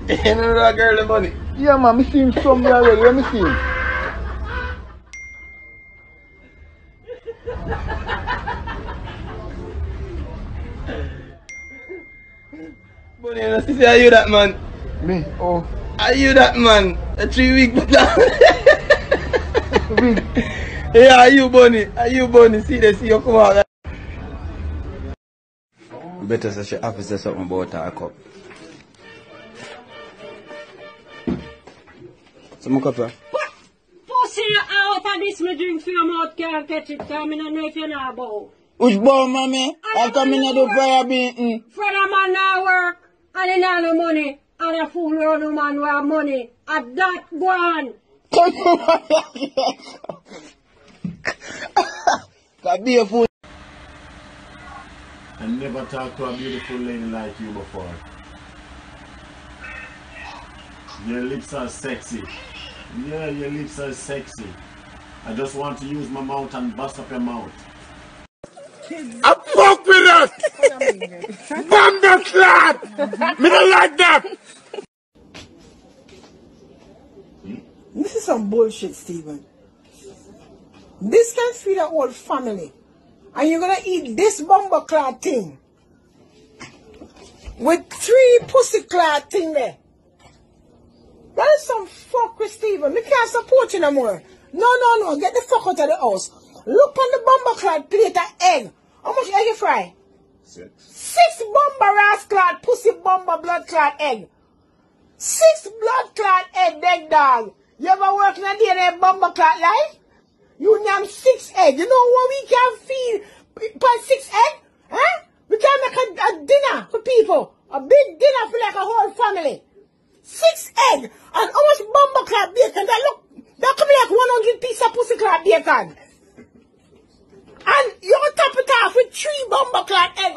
You know that girl the money? Yeah, man, I see him somewhere already. Let me see him. Bunny, you know, see, are you that man? Me? Oh. Are you that man? A 3 week but Week. Yeah, are you Bunny? Are you Bunny? See you come out. Better say she have to say something about her cup. Some cup, yeah? Pussy out of this, me drink for your mouth, can't catch it, because I don't know if you know about. Which boy, mommy? I come in and do prayer beating. Friend of man now work, and he not no money, and a fool around no man who have money. At that one. Can be a fool. I never talked to a beautiful lady like you before. Your lips are sexy. Yeah, your lips are sexy. I just want to use my mouth and bust up your mouth. I fuck with us! Bumble clap! Me don't like that! This is some bullshit, Stephen. This can feed a whole family. And you're gonna eat this bumble clad thing. With 3 pussy clad thing there. That is some fuck with Stephen. We can't support you no more. No. Get the fuck out of the house. Look on the bumble clad plate of egg. How much egg you fry? 6. 6 bumble ras clad pussy bumble blood clad egg. 6 blood clad egg dog. You ever work in a day in a bumble clad life? You name 6 egg. You know what we can feed per 6 egg? Huh? We can make a dinner for people. A big dinner for like a whole family. 6 egg. And how much bumble clad bacon? That could be like 100 pieces of pussy clad bacon. And you top it off with 3 bumble clad egg.